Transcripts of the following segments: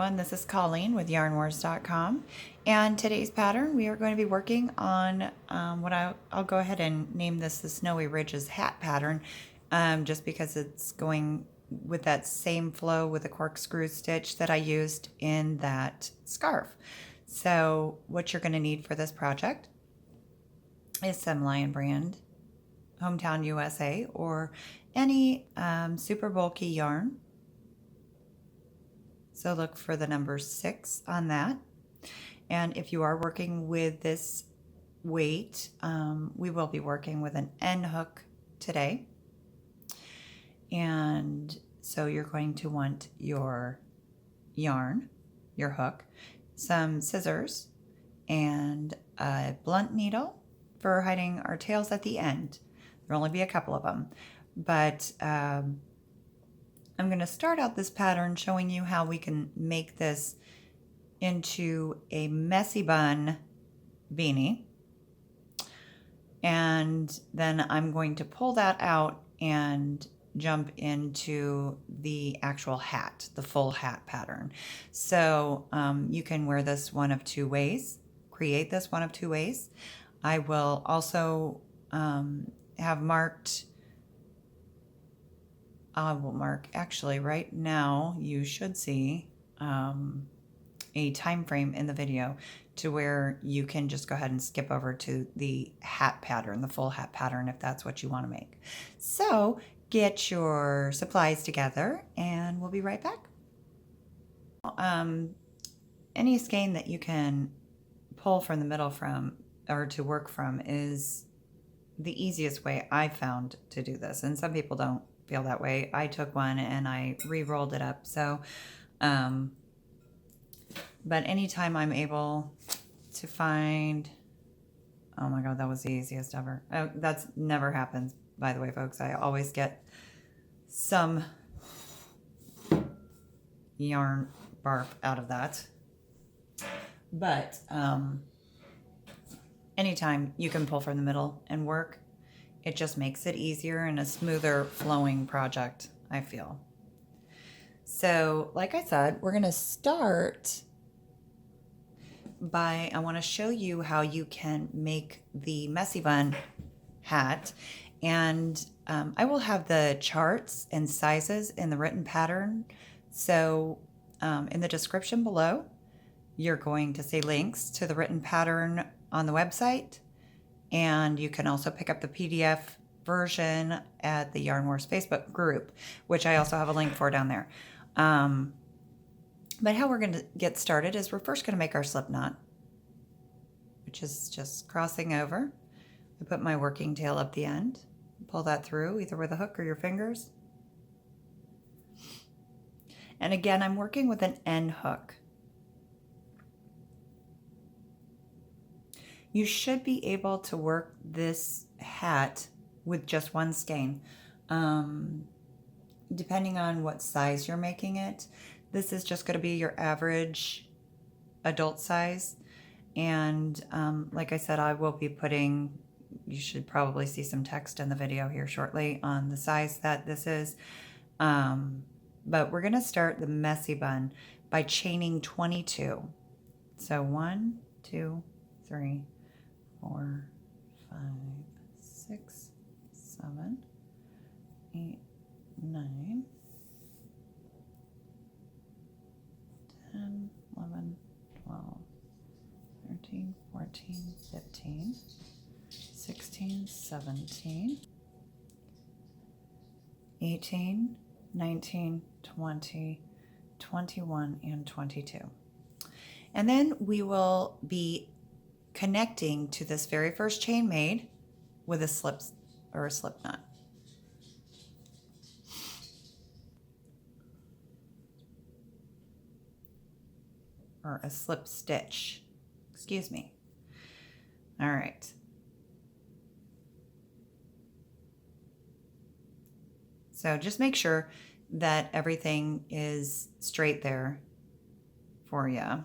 everyone, this is Colleen with YarnWars.com, and today's pattern we are going to be working on what I'll go ahead and name this the Snowy Ridges hat pattern, just because it's going with that same flow with the corkscrew stitch that I used in that scarf. So what you're going to need for this project is some Lion Brand Hometown USA or any super bulky yarn. So look for the number 6 on that. And if you are working with this weight, we will be working with an end hook today. And so you're going to want your yarn, your hook, some scissors, and a blunt needle for hiding our tails at the end. There'll only be a couple of them. But I'm going to start out this pattern showing you how we can make this into a messy bun beanie. And then I'm going to pull that out and jump into the actual hat, the full hat pattern. So you can wear this one of two ways, create this one of two ways. I will also have marked, I will mark, actually right now you should see a time frame in the video to where you can just go ahead and skip over to the hat pattern, the full hat pattern, if that's what you want to make. So get your supplies together and we'll be right back. Any skein that you can pull from the middle from or to work from is the easiest way I found to do this, and some people don't feel that way. I took one and I re-rolled it up. So but anytime I'm able to find, oh my god, that was the easiest ever. That's never happens, by the way, folks. I always get some yarn barf out of that. But anytime you can pull from the middle and work, it just makes it easier and a smoother flowing project, I feel. So like I said, we're going to start by, I want to show you how you can make the messy bun hat. And I will have the charts and sizes in the written pattern. So in the description below, you're going to see links to the written pattern on the website. And you can also pick up the PDF version at the YarnWars Facebook group, which I also have a link for down there. But how we're going to get started is we're first going to make our slip knot, which is just crossing over. I put my working tail up the end, pull that through either with a hook or your fingers. And again, I'm working with an end hook. You should be able to work this hat with just one skein, depending on what size you're making it. This is just going to be your average adult size. And like I said, I will be putting, you should probably see some text in the video here shortly on the size that this is. But we're going to start the messy bun by chaining 22. So 1, 2, 3, 4, 5, 6, 7, 8, 9, 10, 11, 12, 13, 14, 15, 16, 17, 18, 19, 20, 21, and 22. And then we will be connecting to this very first chain made with a slip or a slip knot. Or a slip stitch, excuse me. All right. So just make sure that everything is straight there for you.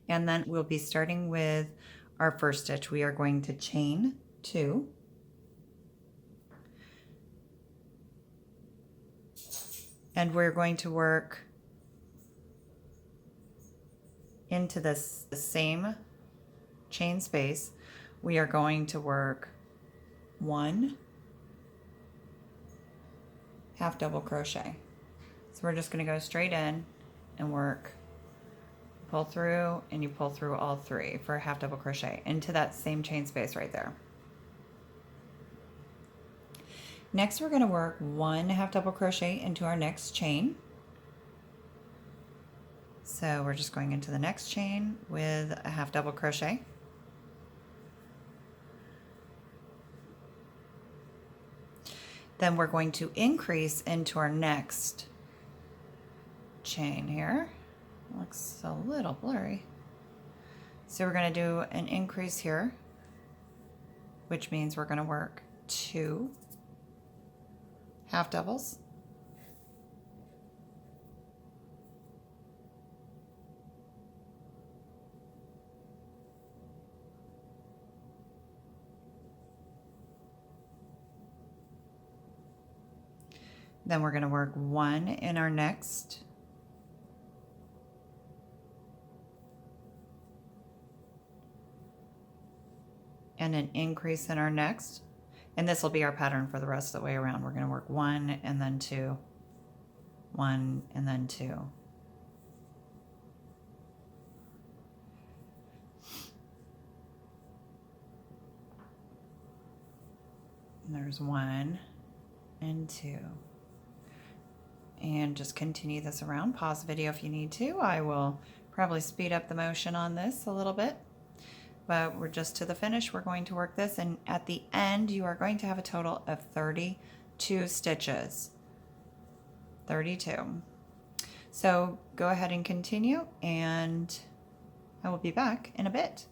And then we'll be starting with our first stitch. We are going to chain 2. And we're going to work into this same chain space. We are going to work 1 half double crochet. So we're just going to go straight in and work, pull through, and you pull through all 3 for a half double crochet into that same chain space right there. Next, we're going to work 1 half double crochet into our next chain. So we're just going into the next chain with a half double crochet. Then we're going to increase into our next chain here. Looks a little blurry. So we're going to do an increase here, which means we're going to work 2 half doubles. Then we're going to work 1 in our next. And an increase in our next. And this will be our pattern for the rest of the way around. We're going to work 1 and then 2, 1 and then 2. And there's 1 and 2. And just continue this around. Pause the video if you need to. I will probably speed up the motion on this a little bit. But we're just to the finish. We're going to work this, and at the end you are going to have a total of 32 stitches. 32. So go ahead and continue, and I will be back in a bit.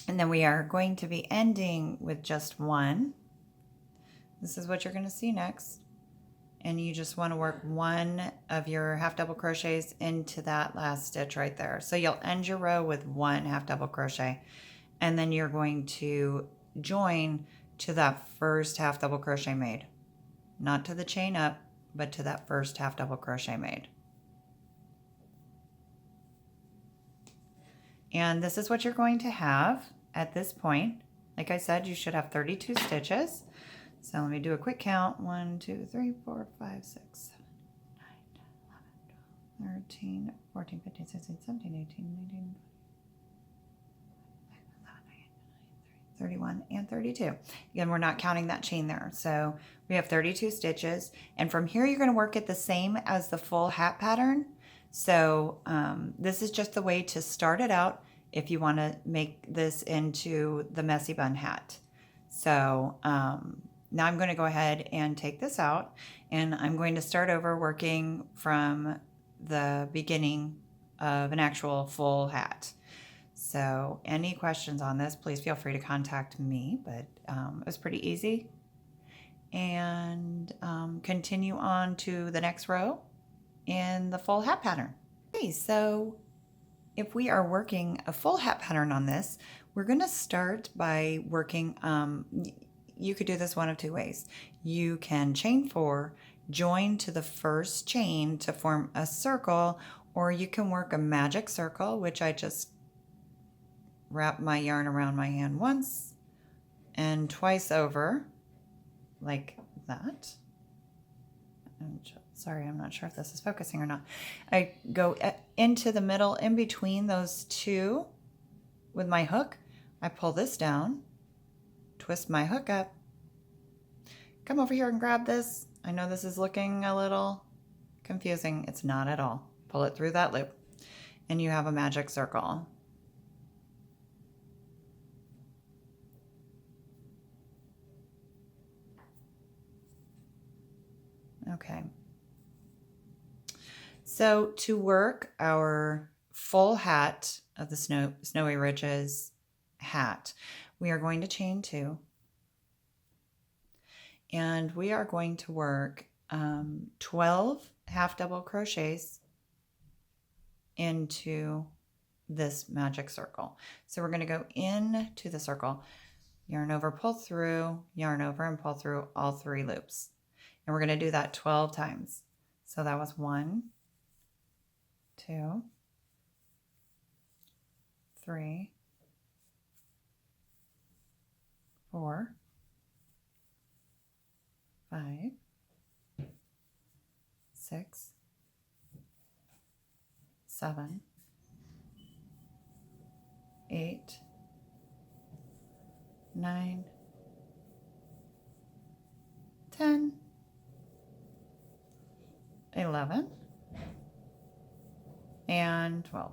And then we are going to be ending with just 1. This is what you're going to see next. And you just want to work 1 of your half double crochets into that last stitch right there. So you'll end your row with 1 half double crochet, and then you're going to join to that first half double crochet made. Not to the chain up, but to that first half double crochet made. And this is what you're going to have at this point. Like I said, you should have 32 stitches. So let me do a quick count. 1, 2, 3, 4, 5, 6, 7, 8, 9, 10, 11, 12, 13, 14, 15, 16, 17, 18, 19, 31, and 32. Again, we're not counting that chain there. So we have 32 stitches. And from here, you're going to work it the same as the full hat pattern. So this is just the way to start it out if you want to make this into the messy bun hat. So now I'm going to go ahead and take this out, and I'm going to start over working from the beginning of an actual full hat. So any questions on this, please feel free to contact me, but it was pretty easy. And continue on to the next row in the full hat pattern. Okay, so if we are working a full hat pattern on this, we're going to start by working, you could do this one of 2 ways. You can chain 4, join to the first chain to form a circle, or you can work a magic circle, which I just wrap my yarn around my hand once and twice over, like that. Sorry, I'm not sure if this is focusing or not. I go into the middle in between those 2 with my hook. I pull this down, twist my hook up, come over here and grab this. I know this is looking a little confusing. It's not at all. Pull it through that loop, and you have a magic circle. Okay. So to work our full hat of the Snowy Ridges hat, we are going to chain 2, and we are going to work 12 half double crochets into this magic circle. So we're going to go into the circle, yarn over, pull through, yarn over, and pull through all 3 loops. And we're going to do that 12 times. So that was 1, 2, 3, 4, 5, 6, 7, 8, 9, 10, 11, and 12.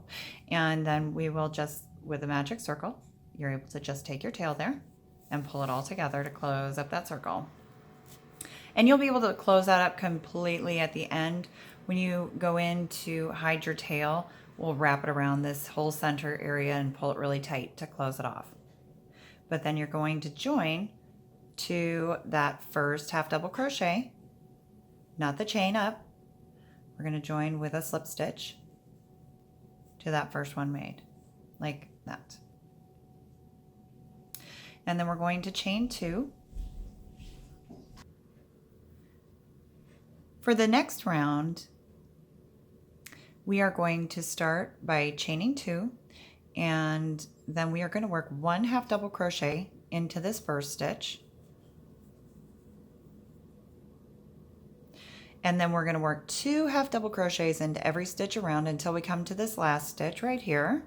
And then we will just, with a magic circle, you're able to just take your tail there and pull it all together to close up that circle. And you'll be able to close that up completely at the end. When you go in to hide your tail, we'll wrap it around this whole center area and pull it really tight to close it off. But then you're going to join to that first half double crochet, not the chain up. We're going to join with a slip stitch to that first one made, like that. And then we're going to chain 2. For the next round, we are going to start by chaining 2, and then we are going to work 1 half double crochet into this first stitch. And then we're going to work 2 half double crochets into every stitch around until we come to this last stitch right here.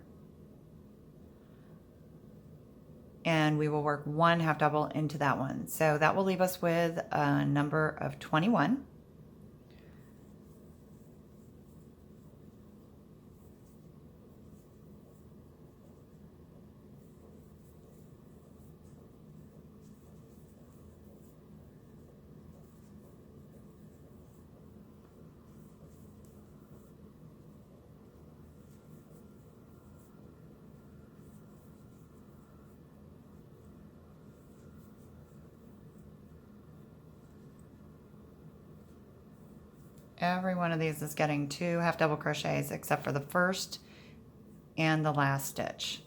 And we will work 1 half double into that one. So that will leave us with a number of 21. Every one of these is getting 2 half double crochets except for the first and the last stitch.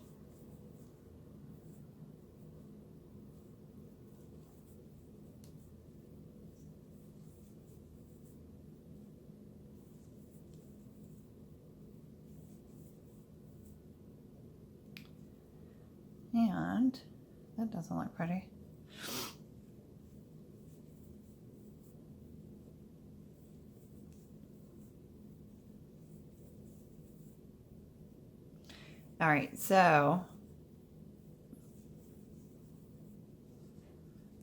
And that doesn't look pretty. All right, so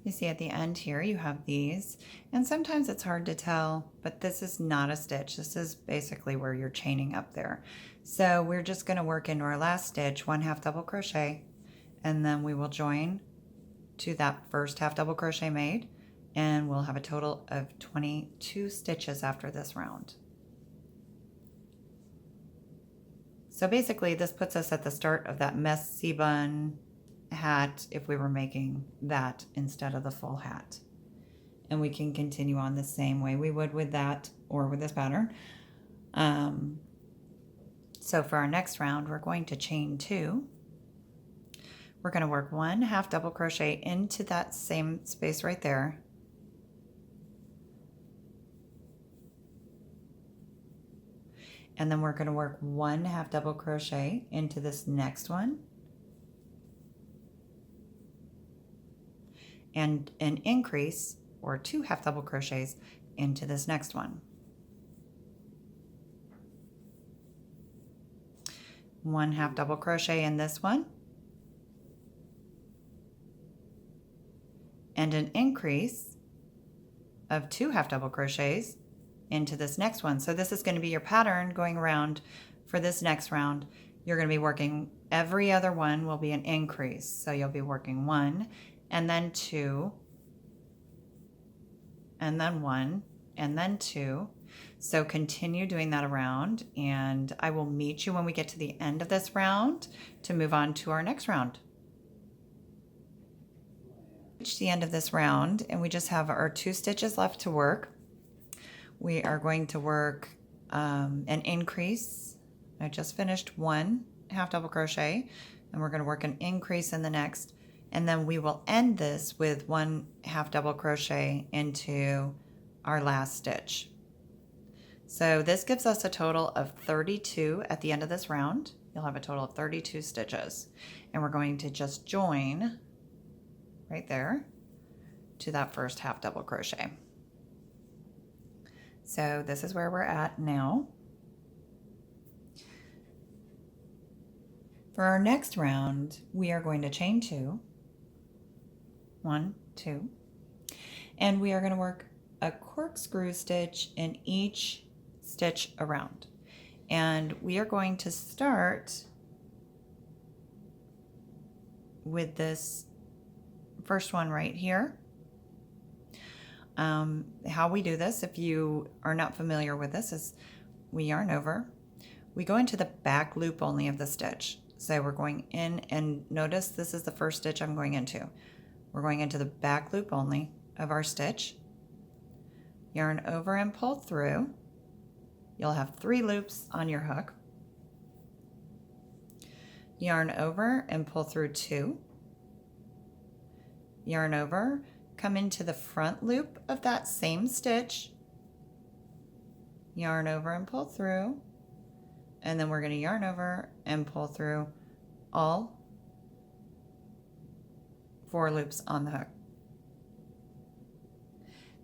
you see at the end here, you have these, and sometimes it's hard to tell, but this is not a stitch. This is basically where you're chaining up there. So we're just going to work into our last stitch, 1 half double crochet, and then we will join to that first half double crochet made, and we'll have a total of 22 stitches after this round. So basically this puts us at the start of that messy bun hat if we were making that instead of the full hat. And we can continue on the same way we would with that or with this pattern. So for our next round, we're going to chain 2. We're going to work 1 half double crochet into that same space right there. And then we're going to work 1 half double crochet into this next one. And an increase, or 2 half double crochets, into this next one. 1 half double crochet in this one. And an increase of 2 half double crochets into this next one. So this is going to be your pattern going around for this next round. You're going to be working, every other one will be an increase. So you'll be working 1 and then 2 and then 1 and then 2. So continue doing that around, and I will meet you when we get to the end of this round to move on to our next round. Reach the end of this round and we just have our 2 stitches left to work. We are going to work an increase. I just finished 1 half double crochet, and we're going to work an increase in the next, and then we will end this with 1 half double crochet into our last stitch. So this gives us a total of 32 at the end of this round. You'll have a total of 32 stitches, and we're going to just join right there to that first half double crochet. So this is where we're at now. For our next round, we are going to chain 2, 1, 2, and we are going to work a corkscrew stitch in each stitch around. And we are going to start with this first one right here. How we do this, if you are not familiar with this, is we yarn over. We go into the back loop only of the stitch. So we're going in, and notice this is the first stitch I'm going into. We're going into the back loop only of our stitch. Yarn over and pull through. You'll have 3 loops on your hook. Yarn over and pull through 2. Yarn over, come into the front loop of that same stitch. Yarn over and pull through. And then we're going to yarn over and pull through all 4 loops on the hook.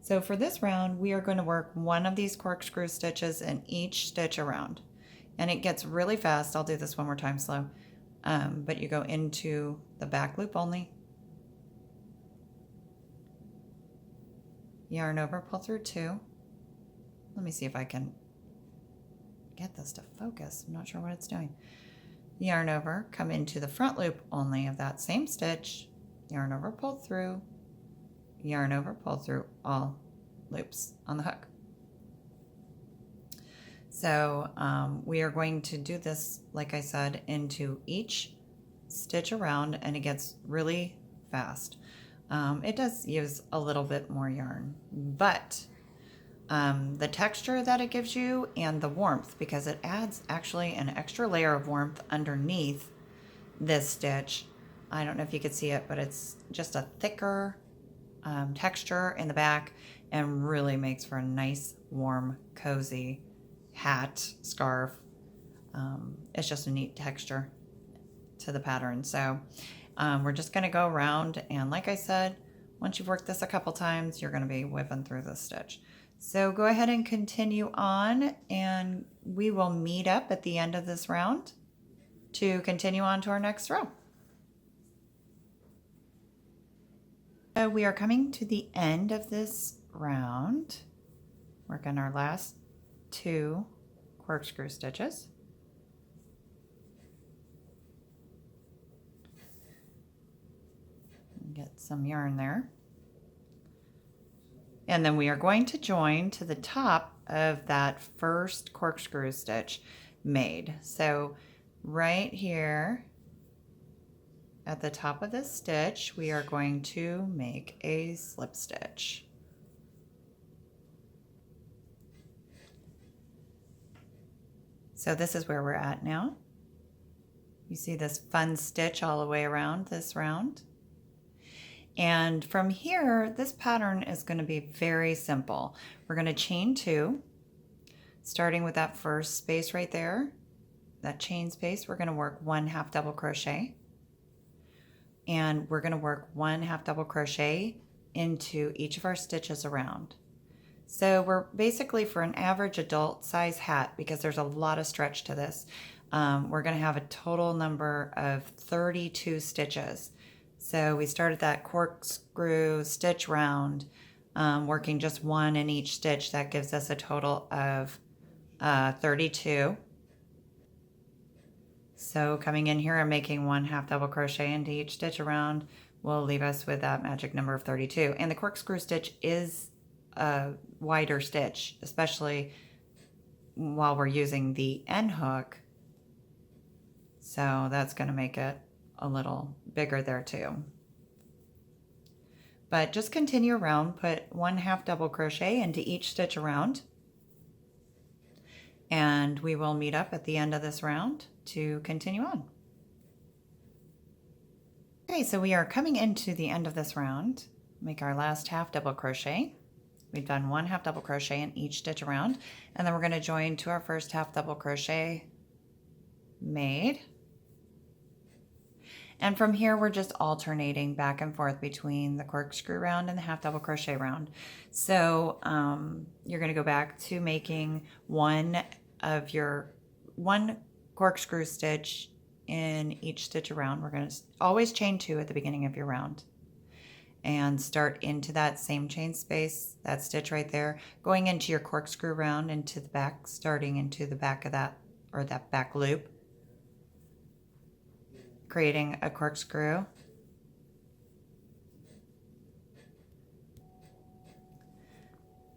So for this round, we are going to work one of these corkscrew stitches in each stitch around. And it gets really fast. I'll do this one more time slow. But you go into the back loop only. Yarn over, pull through 2. Let me see if I can get this to focus. I'm not sure what it's doing. Yarn over, come into the front loop only of that same stitch. Yarn over, pull through. Yarn over, pull through all loops on the hook. So we are going to do this, like I said, into each stitch around, and it gets really fast. It does use a little bit more yarn, but the texture that it gives you and the warmth, because it adds actually an extra layer of warmth underneath this stitch. I don't know if you could see it, but it's just a thicker texture in the back and really makes for a nice, warm, cozy hat, scarf. It's just a neat texture to the pattern. So we're just going to go around, and like I said, once you've worked this a couple times, you're going to be whipping through this stitch. So go ahead and continue on, and we will meet up at the end of this round to continue on to our next row. So we are coming to the end of this round. Work on our last 2 corkscrew stitches. Get some yarn there. And then we are going to join to the top of that first corkscrew stitch made. So right here at the top of this stitch, we are going to make a slip stitch. So this is where we're at now. You see this fun stitch all the way around this round. And from here, this pattern is going to be very simple. We're going to chain 2, starting with that first space right there, that chain space. We're going to work 1 half double crochet, and we're going to work 1 half double crochet into each of our stitches around. So we're basically, for an average adult size hat, because there's a lot of stretch to this, we're going to have a total number of 32 stitches. So we started that corkscrew stitch round, working just 1 in each stitch. That gives us a total of 32. So coming in here and making 1 half double crochet into each stitch around will leave us with that magic number of 32. And the corkscrew stitch is a wider stitch, especially while we're using the end hook. So that's going to make it a little bigger there too. But just continue around, put 1 half double crochet into each stitch around, and we will meet up at the end of this round to continue on. Okay, so we are coming into the end of this round. Make our last half double crochet. We've done 1 half double crochet in each stitch around, and then we're going to join to our first half double crochet made. And from here, we're just alternating back and forth between the corkscrew round and the half double crochet round. So you're going to go back to making one corkscrew stitch in each stitch around. We're going to always chain 2 at the beginning of your round and start into that same chain space, that stitch right there, going into your corkscrew round into the back, starting into the back of that, or that back loop, creating a corkscrew.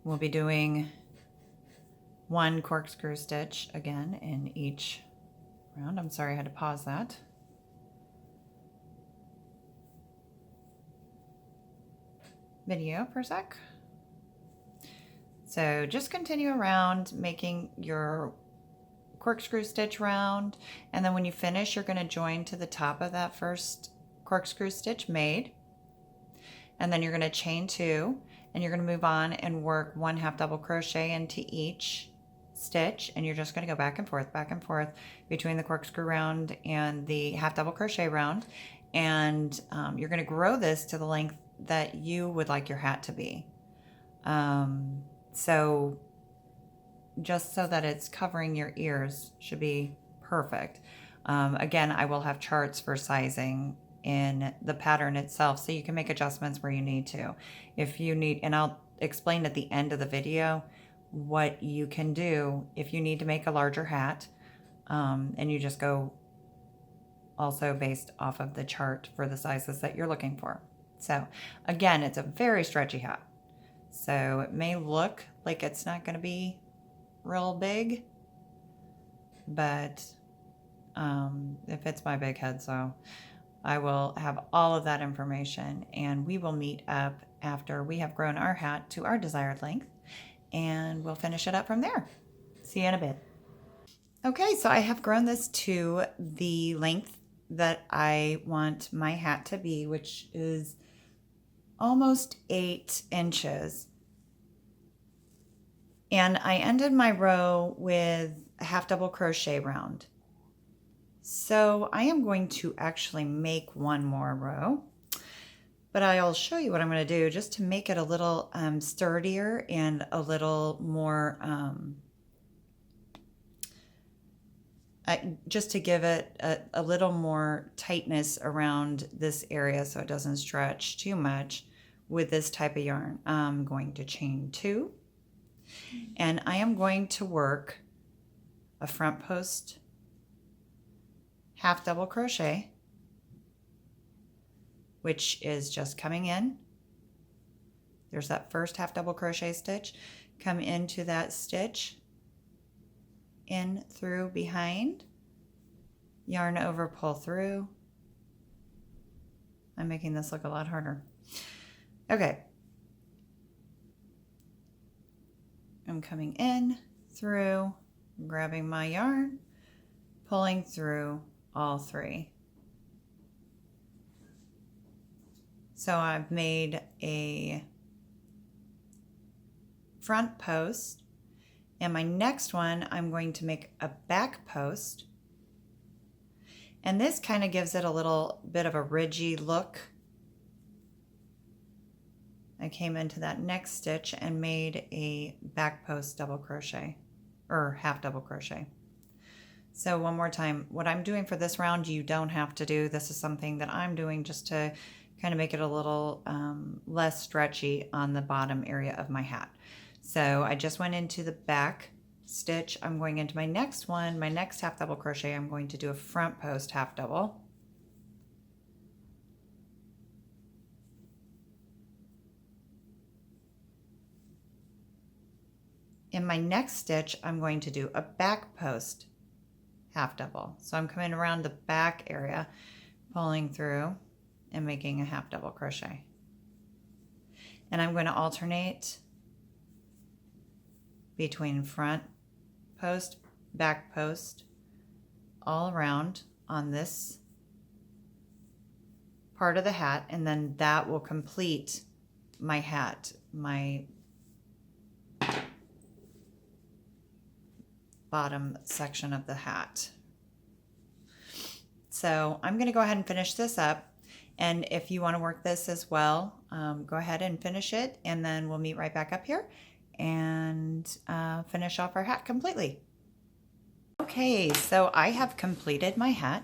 We'll be doing 1 corkscrew stitch again in each round. I'm sorry I had to pause that. Video for a sec. So just continue around making your corkscrew stitch round, and then when you finish, you're going to join to the top of that first corkscrew stitch made, and then you're going to chain 2, and you're going to move on and work 1 half double crochet into each stitch, and you're just going to go back and forth between the corkscrew round and the half double crochet round, and you're going to grow this to the length that you would like your hat to be. So just so that it's covering your ears should be perfect. Again, I will have charts for sizing in the pattern itself, so you can make adjustments where you need to. If you need, and I'll explain at the end of the video what you can do if you need to make a larger hat, and you just go also based off of the chart for the sizes that you're looking for. So again, it's a very stretchy hat. So it may look like it's not going to be real big, but if it's my big head, so I will have all of that information, and we will meet up after we have grown our hat to our desired length, and we'll finish it up from there. See you in a bit. Okay, so I have grown this to the length that I want my hat to be, which is almost 8 inches. And I ended my row with a half double crochet round. So I am going to actually make 1 more row, but I'll show you what I'm going to do just to make it a little sturdier and a little more, just to give it a little more tightness around this area so it doesn't stretch too much with this type of yarn. I'm going to chain 2, and I am going to work a front post half double crochet, which is just coming in. There's that first half double crochet stitch. Come into that stitch, in, through, behind, yarn over, pull through. I'm making this look a lot harder. Okay. I'm coming in, through, grabbing my yarn, pulling through all 3. So I've made a front post, and my next one I'm going to make a back post, and this kind of gives it a little bit of a ridgy look. I came into that next stitch and made a back post double crochet, or half double crochet. So one more time, what I'm doing for this round, you don't have to do. This is something that I'm doing just to kind of make it a little less stretchy on the bottom area of my hat. So I just went into the back stitch. I'm going into my next one, my next half double crochet, I'm going to do a front post half double. In my next stitch, I'm going to do a back post half double. So I'm coming around the back area, pulling through and making a half double crochet. And I'm going to alternate between front post, back post, all around on this part of the hat, and then that will complete my hat, my bottom section of the hat. So I'm going to go ahead and finish this up, and if you want to work this as well, go ahead and finish it, and then we'll meet right back up here and finish off our hat completely. Okay, so I have completed my hat,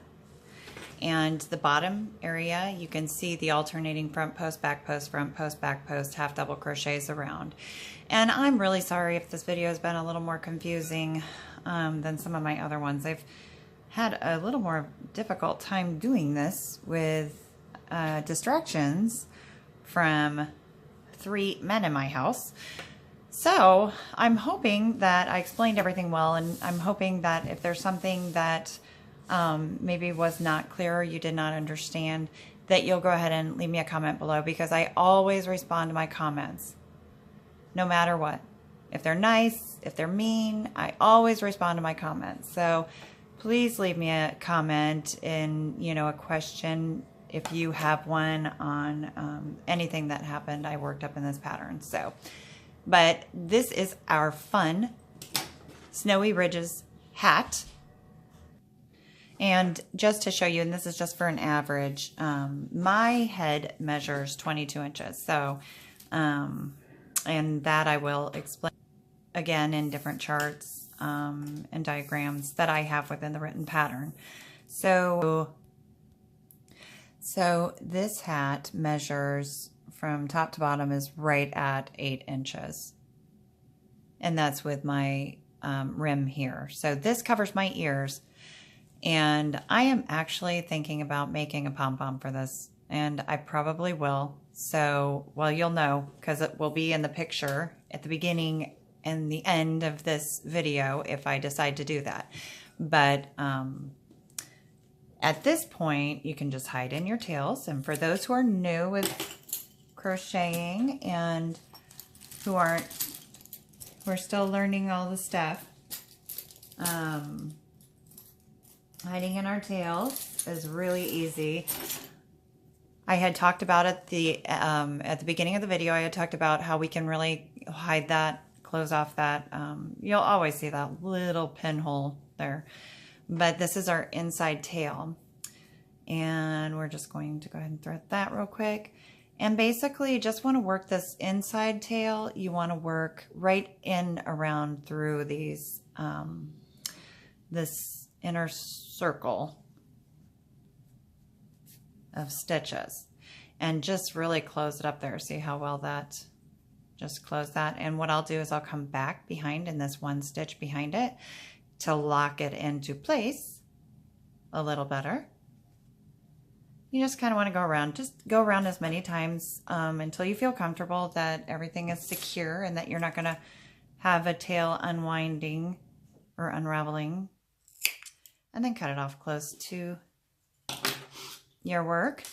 and the bottom area, you can see the alternating front post, back post, front post, back post, half double crochets around. And I'm really sorry if this video has been a little more confusing than some of my other ones. I've had a little more difficult time doing this with distractions from 3 men in my house. So I'm hoping that I explained everything well, and I'm hoping that if there's something that maybe was not clear or you did not understand, that you'll go ahead and leave me a comment below, because I always respond to my comments, no matter what. If they're nice, if they're mean, I always respond to my comments. So please leave me a comment in, a question if you have one on anything that happened I worked up in this pattern. So, but this is our fun Snowy Ridges hat. And just to show you, and this is just for an average, my head measures 22 inches. So, and that I will explain again in different charts and diagrams that I have within the written pattern. So this hat measures from top to bottom is right at 8 inches. And that's with my rim here. So this covers my ears. And I am actually thinking about making a pom-pom for this, and I probably will. So, well, you'll know, because it will be in the picture at the beginning and the end of this video if I decide to do that. But at this point, you can just hide in your tails. And for those who are new with crocheting and who are still learning all the stuff, hiding in our tails is really easy. I had talked about it at the beginning of the video. I had talked about how we can really hide that, close off that. You'll always see that little pinhole there. But this is our inside tail. And we're just going to go ahead and thread that real quick. And basically, you just want to work this inside tail. You want to work right in around through these, this inner circle of stitches, and just really close it up there. See how well that, just close that. And what I'll do is I'll come back behind in this one stitch behind it to lock it into place a little better. You just kind of want to go around, just go around as many times until you feel comfortable that everything is secure and that you're not going to have a tail unwinding or unraveling. And then cut it off close to your work.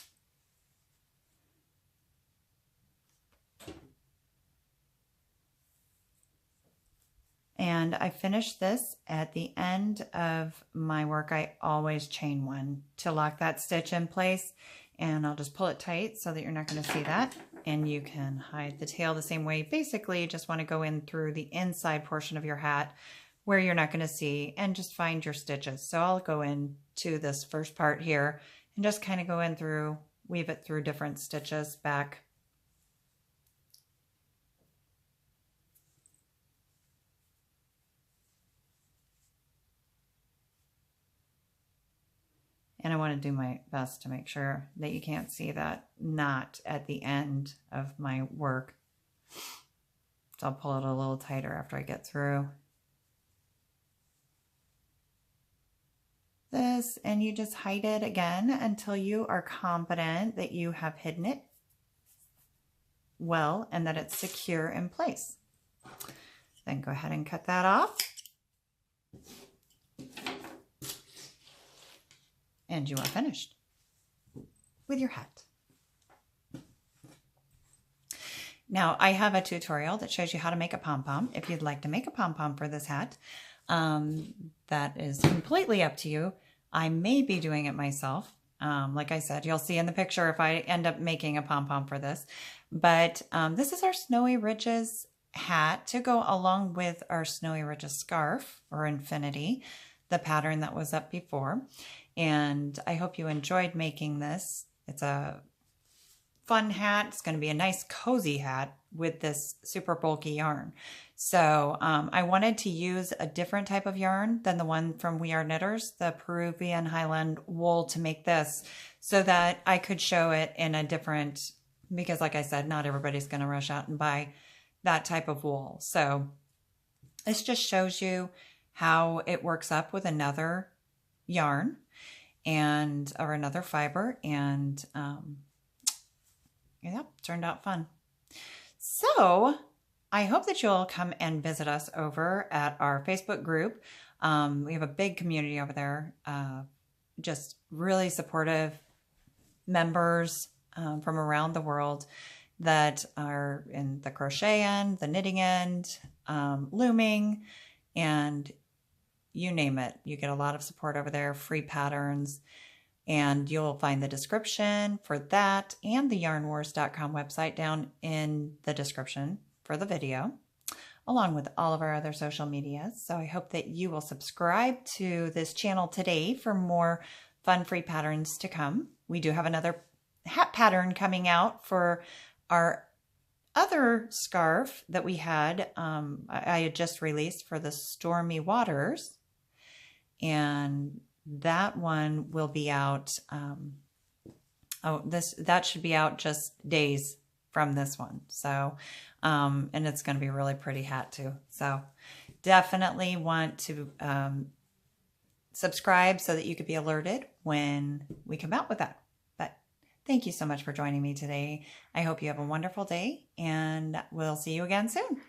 And I finished this at the end of my work. I always chain one to lock that stitch in place, and I'll just pull it tight so that you're not going to see that. And you can hide the tail the same way. Basically, you just want to go in through the inside portion of your hat where you're not going to see, and just find your stitches. So I'll go into this first part here and just kind of go in through, weave it through different stitches back. And I want to do my best to make sure that you can't see that knot at the end of my work. So I'll pull it a little tighter after I get through this, and you just hide it again until you are confident that you have hidden it well and that it's secure in place. Then go ahead and cut that off. And you are finished with your hat. Now, I have a tutorial that shows you how to make a pom-pom. If you'd like to make a pom-pom for this hat, that is completely up to you. I may be doing it myself. Like I said, you'll see in the picture if I end up making a pom-pom for this. But this is our Snowy Ridges hat to go along with our Snowy Ridges scarf or infinity, the pattern that was up before. And I hope you enjoyed making this. It's a fun hat. It's going to be a nice cozy hat with this super bulky yarn. So I wanted to use a different type of yarn than the one from We Are Knitters, the Peruvian Highland wool, to make this so that I could show it in a different, because like I said, not everybody's going to rush out and buy that type of wool. So this just shows you how it works up with another yarn and or another fiber, and yeah, turned out fun. So I hope that you'll come and visit us over at our Facebook group. We have a big community over there, just really supportive members from around the world that are in the crochet end, the knitting end, looming, and you name it. You get a lot of support over there, free patterns, and you'll find the description for that and the YarnWars.com website down in the description for the video, along with all of our other social medias. So I hope that you will subscribe to this channel today for more fun free patterns to come. We do have another hat pattern coming out for our other scarf that we had. I had just released for the Stormy Waters, and that one will be out. That should be out just days from this one. So, and it's going to be a really pretty hat too. So definitely want to subscribe so that you could be alerted when we come out with that. But thank you so much for joining me today. I hope you have a wonderful day, and we'll see you again soon.